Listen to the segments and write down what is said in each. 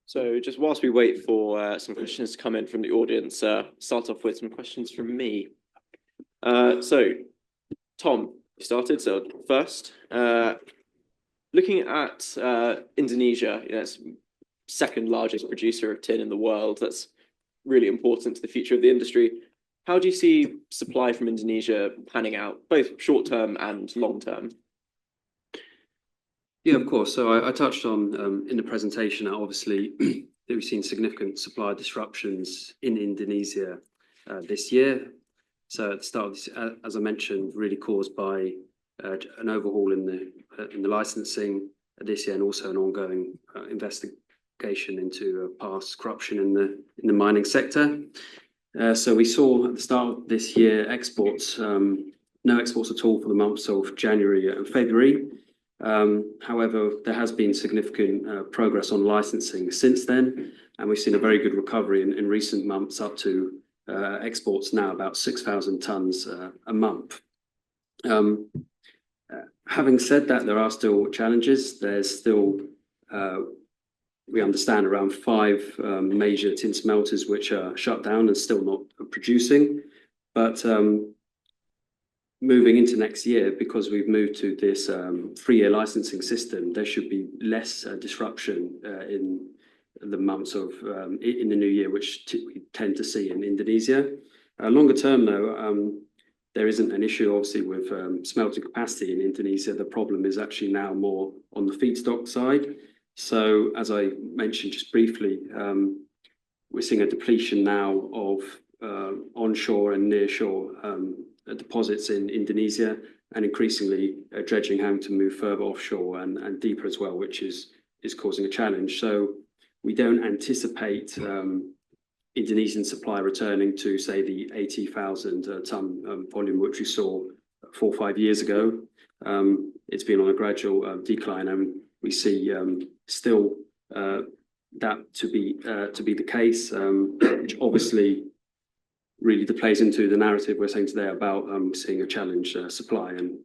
So just whilst we wait for some questions to come in from the audience, start off with some questions from me. So Tom, you started. So first, looking at Indonesia, it's second largest producer of tin in the world. That's really important to the future of the industry. How do you see supply from Indonesia panning out, both short term and long term? Yeah, of course. So I touched on in the presentation, obviously, that we've seen significant supply disruptions in Indonesia this year. So at the start of this, as I mentioned, really caused by an overhaul in the licensing this year, and also an ongoing investigation into past corruption in the mining sector. So we saw at the start of this year exports, no exports at all for the months of January and February. However, there has been significant progress on licensing since then, and we've seen a very good recovery in recent months, up to exports now about 6,000 tons a month. Having said that, there are still challenges. There's still, we understand, around 5 major tin smelters which are shut down and still not producing. But moving into next year, because we've moved to this 3-year licensing system, there should be less disruption in the months of in the new year, which we tend to see in Indonesia. Longer term, though, there isn't an issue, obviously, with smelting capacity in Indonesia. The problem is actually now more on the feedstock side. So, as I mentioned just briefly, we're seeing a depletion now of onshore and nearshore deposits in Indonesia, and increasingly dredging having to move further offshore and deeper as well, which is causing a challenge. So we don't anticipate Indonesian supply returning to, say, the 80,000 ton volume which we saw 4 or 5 years ago. It's been on a gradual decline, and we see still that to be the case, which obviously really plays into the narrative we're saying today about seeing a challenge supply, and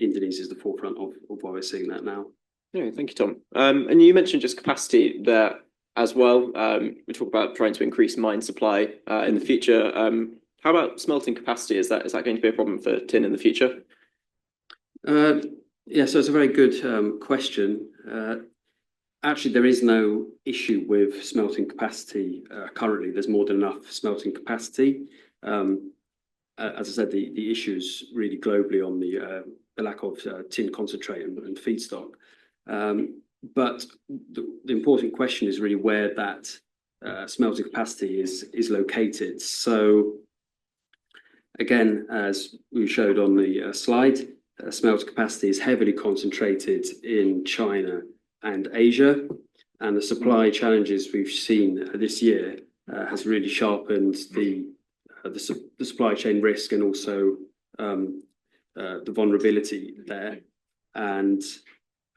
Indonesia is the forefront of why we're seeing that now. Yeah, thank you, Tom. And you mentioned just capacity there as well. We talk about trying to increase mine supply in the future. How about smelting capacity? Is that going to be a problem for tin in the future? Yeah, so it's a very good question. Actually, there is no issue with smelting capacity currently. There's more than enough smelting capacity. As I said, the issue is really globally on the lack of tin concentrate and feedstock. But the important question is really where that smelting capacity is located. So again, as we showed on the slide, smelter capacity is heavily concentrated in China and Asia, and the supply challenges we've seen this year has really sharpened the supply chain risk, and also the vulnerability there. And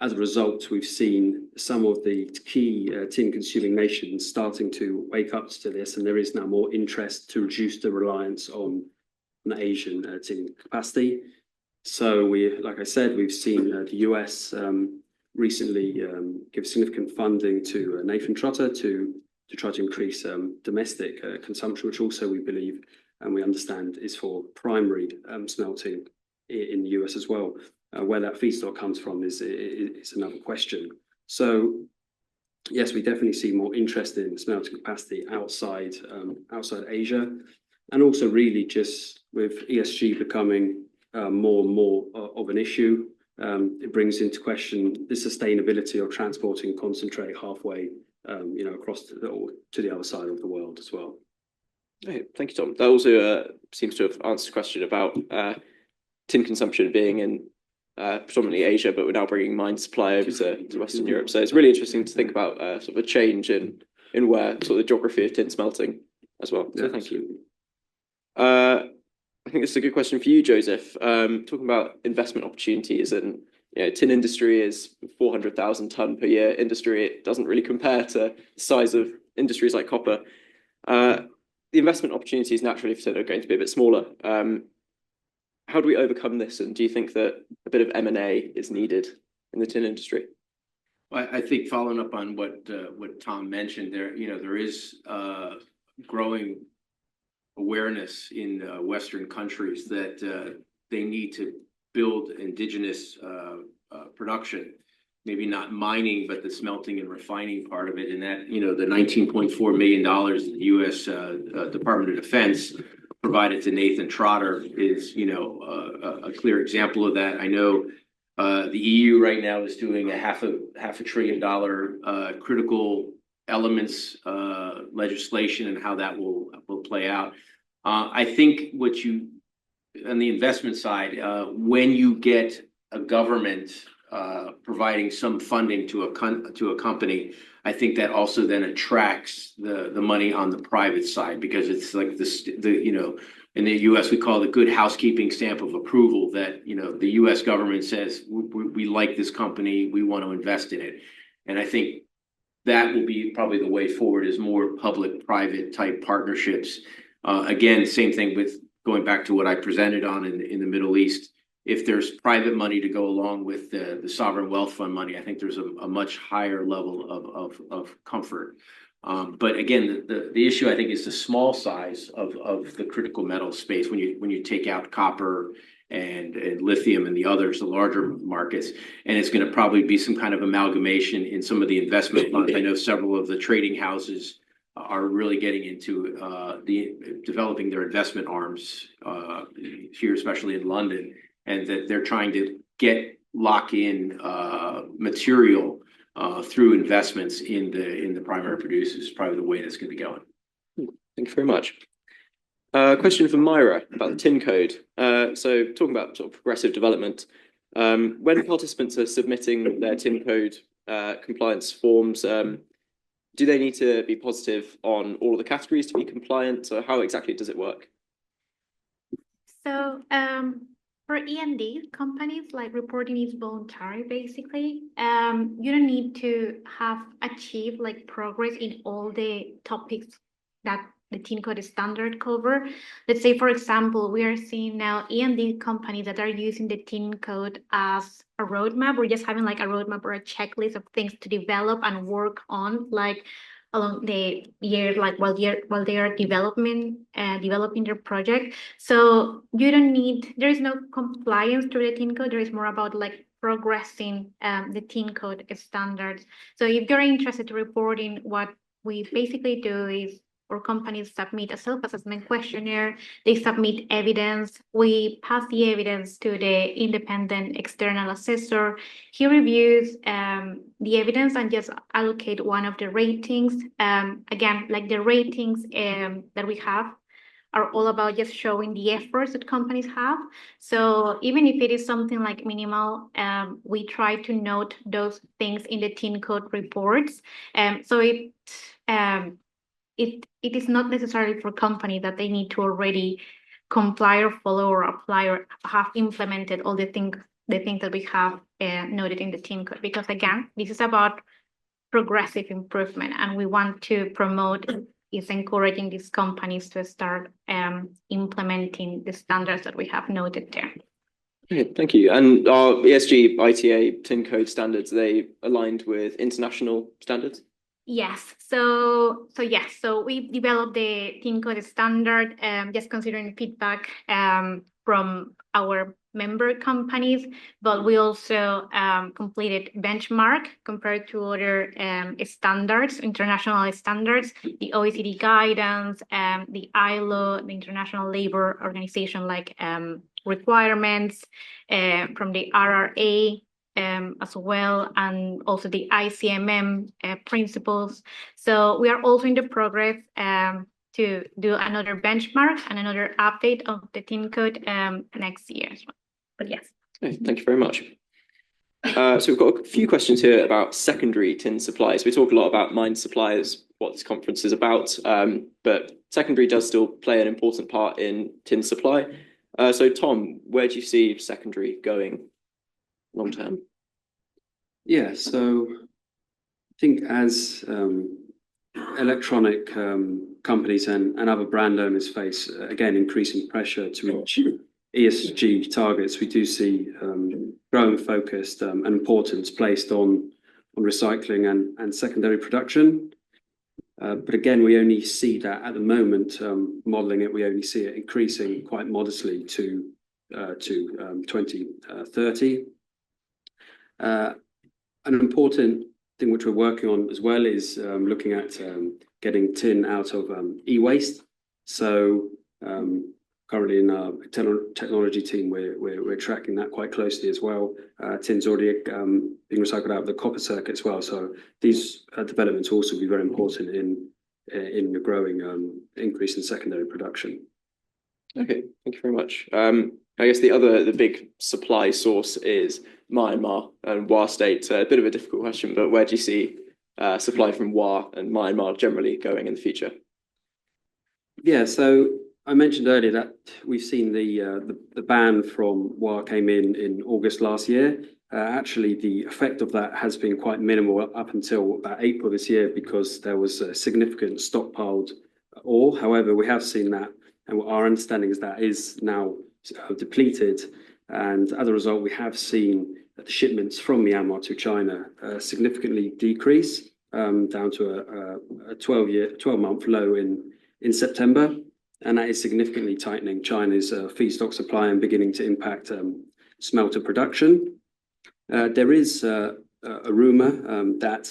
as a result, we've seen some of the key tin consuming nations starting to wake up to this, and there is now more interest to reduce the reliance on Asian tin capacity. So like I said, we've seen the US recently give significant funding to Nathan Trotter to try to increase domestic consumption, which also we believe and we understand is for primary smelting in the US as well. Where that feedstock comes from is another question. So yes, we definitely see more interest in smelting capacity outside Asia, and also really just with ESG becoming more and more of an issue. It brings into question the sustainability of transporting concentrate halfway, across to the other side of the world as well. Okay, thank you, Tom. That also seems to have answered the question about tin consumption being in predominantly Asia, but we're now bringing mine supply over to Western Europe. So it's really interesting to think about sort of a change in where sort of the geography of tin smelting as well. So thank you. I think this is a good question for you, Joseph. Talking about investment opportunities, and tin industry is 400,000 ton per year industry. It doesn't really compare to the size of industries like copper. The investment opportunities naturally for tin are going to be a bit smaller. How do we overcome this? And do you think that a bit of M&A is needed in the tin industry? I think following up on what Tom mentioned, there is growing awareness in Western countries that they need to build indigenous production. Maybe not mining, but the smelting and refining part of it, and that the $19.4 million the U.S. Department of Defense provided to Nathan Trotter is a clear example of that. I know the EU right now is doing a half a trillion dollar critical elements legislation and how that will play out. I think on the investment side, when you get a government providing some funding to a company, I think that also then attracts the money on the private side, because it's like in the U.S. we call it the good housekeeping stamp of approval, that the U.S. government says we like this company, we want to invest in it. And I think that will be probably the way forward, is more public-private type partnerships. Again, same thing with going back to what I presented on in the Middle East. If there's private money to go along with the sovereign wealth fund money, I think there's a much higher level of comfort. But again, the issue I think is the small size of the critical metal space. When you take out copper and lithium and the others, the larger markets, and it's going to probably be some kind of amalgamation in some of the investment funds. I know several of the trading houses are really getting into developing their investment arms here, especially in London, and that they're trying to lock in material through investments in the primary producers. Is probably the way that's going to be going. Thank you very much. Question from Mayra about the tin code. So talking about sort of progressive development, when participants are submitting their tin code compliance forms, do they need to be positive on all of the categories to be compliant? So how exactly does it work? So for E&D companies, like, reporting is voluntary, basically. You don't need to have achieved like progress in all the topics that the tin code standard cover. Let's say, for example, we are seeing now E&D companies that are using the tin code as a roadmap, or just having like a roadmap or a checklist of things to develop and work on, like along the year, like while they are developing their project. So you don't need, there is no compliance to the tin code. There is more about like progressing the tin code standards. So if you're interested to reporting, what we basically do is, or companies submit a self-assessment questionnaire, they submit evidence, we pass the evidence to the independent external assessor. He reviews the evidence and just allocate one of the ratings. Again, like the ratings that we have are all about just showing the efforts that companies have. So even if it is something like minimal, we try to note those things in the tin code reports. So it is not necessary for company that they need to already comply or follow or apply or have implemented all the things that we have noted in the tin code, because again, this is about progressive improvement, and we want to promote is encouraging these companies to start implementing the standards that we have noted there. Okay, thank you. And our ESG ITA tin code standards, they aligned with international standards? Yes. So we developed the tin code standard, just considering feedback from our member companies, but we also completed benchmark compared to other standards, international standards, the OECD guidance, the ILO, the International Labour Organization, like requirements from the RRA. As well, and also the ICMM principles. So we are also in the progress to do another benchmark and another update of the tin code next year as well. But yes. Okay, thank you very much. So we've got a few questions here about secondary tin supplies. We talk a lot about mine suppliers, what this conference is about, but secondary does still play an important part in tin supply. So Tom, where do you see secondary going long term? Yeah, so I think as electronic companies and other brand owners face, again, increasing pressure to reach ESG targets, we do see growing focus and importance placed on recycling and secondary production. But again, we only see that at the moment, modelling it, we only see it increasing quite modestly to 2030. An important thing which we're working on as well is looking at getting tin out of e-waste. So currently in our technology team, we're tracking that quite closely as well. Tin's already being recycled out of the copper circuit as well. So these developments will also be very important in the growing increase in secondary production. Okay, thank you very much. I guess the big supply source is Myanmar and Wa State. A bit of a difficult question, but where do you see supply from Wa and Myanmar generally going in the future? Yeah, so I mentioned earlier that we've seen the ban from Wa came in August last year. Actually, the effect of that has been quite minimal up until about April this year because there was a significant stockpiled ore. However, we have seen that, and our understanding is that is now depleted, and as a result, we have seen the shipments from Myanmar to China significantly decrease down to a 12-month low in September, and that is significantly tightening China's feedstock supply and beginning to impact smelter production. There is a rumour that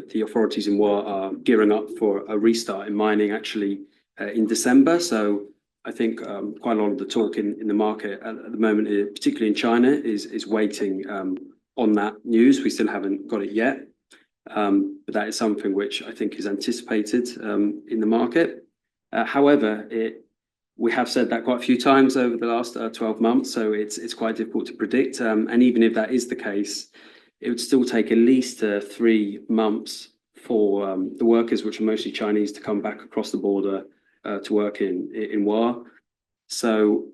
the authorities in Wa are gearing up for a restart in mining actually in December. So I think quite a lot of the talk in the market at the moment, particularly in China, is waiting on that news. We still haven't got it yet, but that is something which I think is anticipated in the market. However, we have said that quite a few times over the last 12 months, so it's quite difficult to predict. And even if that is the case, it would still take at least 3 months for the workers, which are mostly Chinese, to come back across the border to work in Wa. So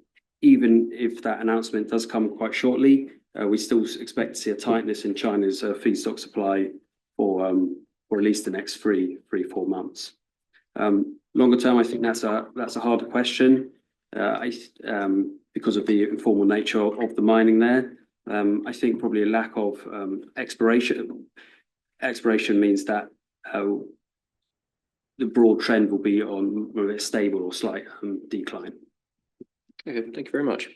even if that announcement does come quite shortly, we still expect to see a tightness in China's feedstock supply for at least the next 4 months. Longer term, I think that's a harder question because of the informal nature of the mining there. I think probably a lack of exploration means that the broad trend will be on a stable or slight decline. Okay, thank you very much.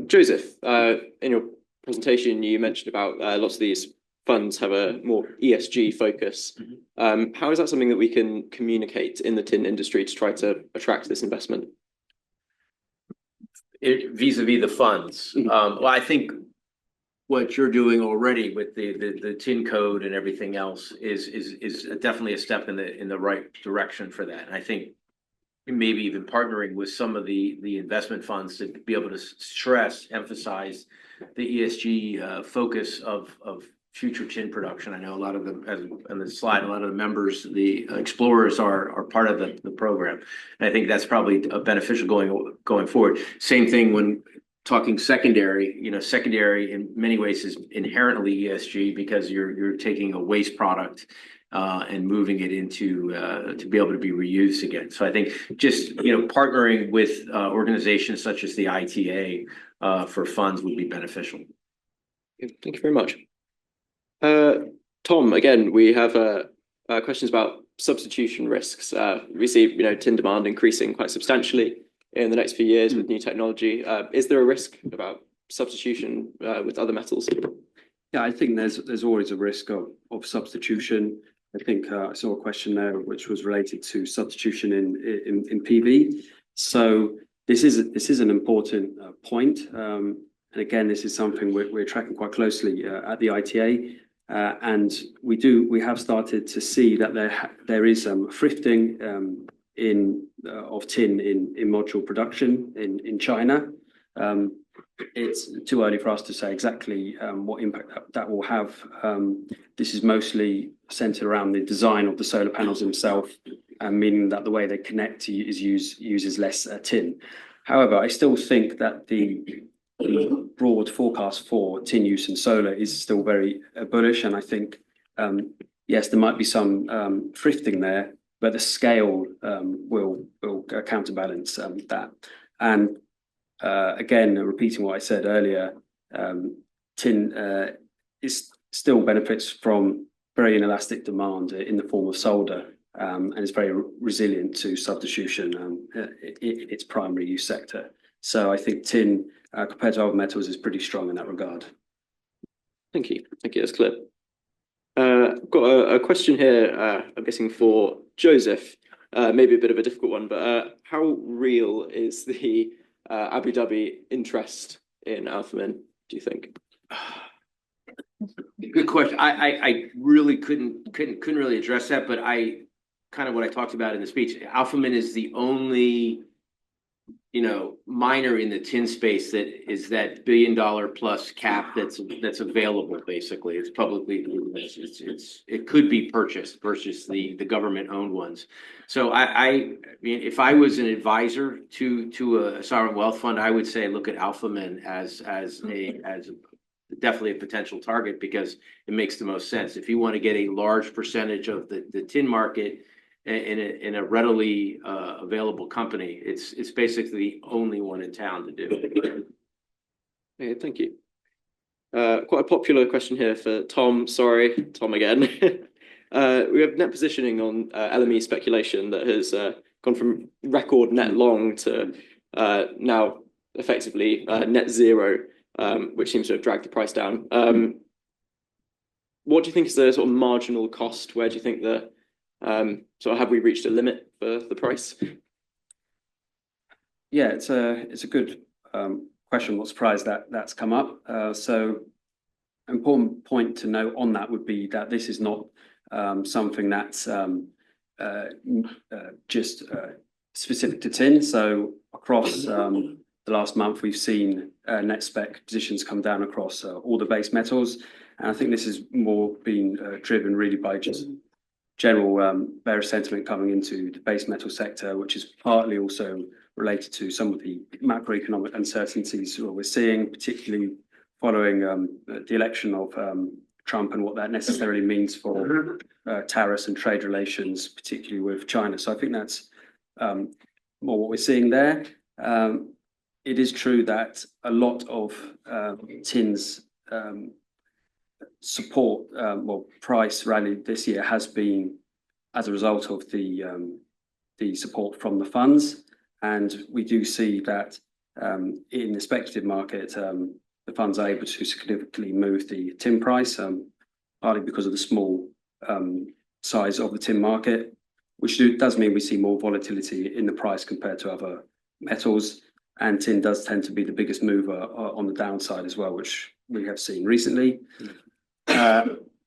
Joseph, in your presentation, you mentioned about lots of these funds have a more ESG focus. How is that something that we can communicate in the tin industry to try to attract this investment? Vis-a-vis the funds. Well, I think what you're doing already with the tin code and everything else is definitely a step in the right direction for that. And I think maybe even partnering with some of the investment funds to be able to emphasize the ESG focus of future tin production. I know a lot of them, as on the slide, a lot of the members, the explorers are part of the program. And I think that's probably beneficial going forward. Same thing when talking secondary, secondary in many ways is inherently ESG because you're taking a waste product and moving it into to be able to be reused again. So I think just partnering with organizations such as the ITA for funds would be beneficial. Thank you very much. Tom, again, we have questions about substitution risks. We see tin demand increasing quite substantially in the next few years with new technology. Is there a risk about substitution with other metals? Yeah, I think there's always a risk of substitution. I think I saw a question there which was related to substitution in PV. So this is an important point. And again, this is something we're tracking quite closely at the ITA. And we have started to see that there is thrifting of tin in module production in China. It's too early for us to say exactly what impact that will have. This is mostly centered around the design of the solar panels themselves, meaning that the way they connect uses less tin. However, I still think that the broad forecast for tin use in solar is still very bullish, and I think yes, there might be some thrifting there, but the scale will counterbalance that. And again, repeating what I said earlier, tin is still benefits from very inelastic demand in the form of solder, and is very resilient to substitution in its primary use sector. So I think tin, compared to other metals, is pretty strong in that regard. Thank you. Thank you. That's clear. I've got a question here, I'm guessing for Joseph, maybe a bit of a difficult one, but how real is the Abu Dhabi interest in Alphamin, do you think? Good question. I really couldn't really address that, but I kind of what I talked about in the speech. Alphamin is the only, miner in the tin space that is that $1 billion plus cap that's available. Basically, it's publicly it could be purchased versus the government owned ones. So I mean, if I was an advisor to a sovereign wealth fund, I would say look at Alphamin as definitely a potential target because it makes the most sense. If you want to get a large percentage of the tin market in a readily available company, it's basically the only one in town to do. Okay, thank you. Quite a popular question here for Tom. Sorry, Tom again. We have net positioning on LME speculation that has gone from record net long to now effectively net zero, which seems to have dragged the price down. What do you think is the sort of marginal cost? Where do you think the so have we reached a limit for the price? Yeah, it's a good question. What surprised that's come up. So important point to note on that would be that this is not something that's just specific to tin. So across the last month, we've seen net spec positions come down across all the base metals, and I think this is more being driven really by just general bearish sentiment coming into the base metal sector, which is partly also related to some of the macroeconomic uncertainties we're seeing, particularly following the election of Trump and what that necessarily means for tariffs and trade relations, particularly with China. So I think that's more what we're seeing there. It is true that a lot of tin's support, price rally this year has been as a result of the support from the funds, and we do see that in the speculative market, the funds are able to significantly move the tin price, partly because of the small size of the tin market, which does mean we see more volatility in the price compared to other metals, and tin does tend to be the biggest mover on the downside as well, which we have seen recently.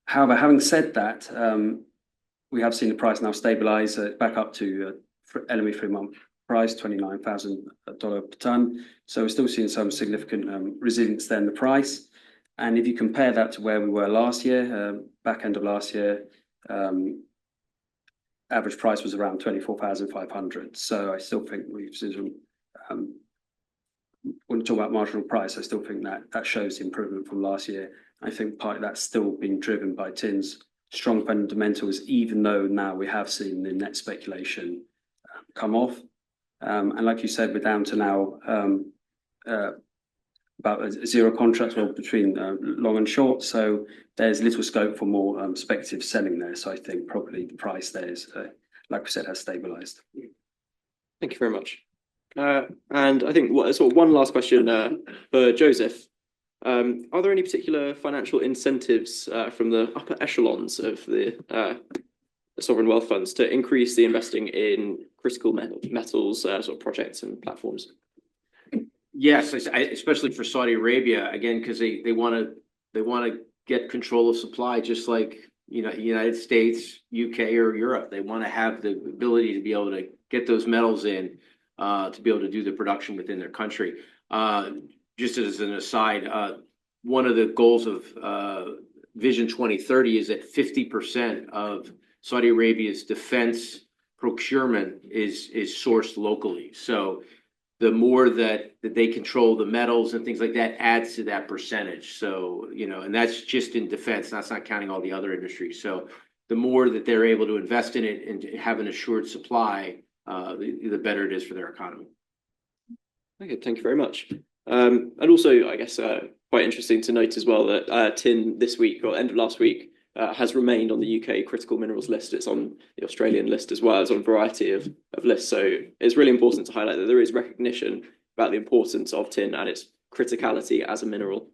However, having said that, we have seen the price now stabilize back up to LME 3-month price, $29,000 per ton. So we're still seeing some significant resilience there in the price. And if you compare that to where we were last year, back end of last year, average price was around 24,500. So I still think we've seen when you talk about marginal price, I still think that shows the improvement from last year. I think part of that's still being driven by tin's strong fundamentals, even though now we have seen the net speculation come off. And like you said, we're down to now about zero contracts between long and short. So there's little scope for more speculative selling there. So I think probably the price there is, like we said, has stabilized. Thank you very much. And I think sort of one last question for Joseph. Are there any particular financial incentives from the upper echelons of the sovereign wealth funds to increase the investing in critical metals sort of projects and platforms? Yes, especially for Saudi Arabia, again, because they want to get control of supply, just like United States, UK, or Europe. They want to have the ability to be able to get those metals in to be able to do the production within their country. Just as an aside, one of the goals of Vision 2030 is that 50% of Saudi Arabia's defense procurement is sourced locally. So the more that they control the metals and things like that adds to that percentage. So, and that's just in defense. That's not counting all the other industries. So the more that they're able to invest in it and have an assured supply, the better it is for their economy. Okay, thank you very much. And also, I guess, quite interesting to note as well that tin this week or end of last week has remained on the UK critical minerals list. It's on the Australian list as well as on a variety of lists. So it's really important to highlight that there is recognition about the importance of tin and its criticality as a mineral.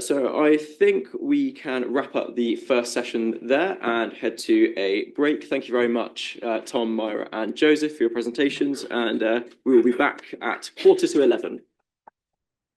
So I think we can wrap up the first session there and head to a break. Thank you very much, Tom, Mayra, and Joseph for your presentations. And we will be back at 11:45.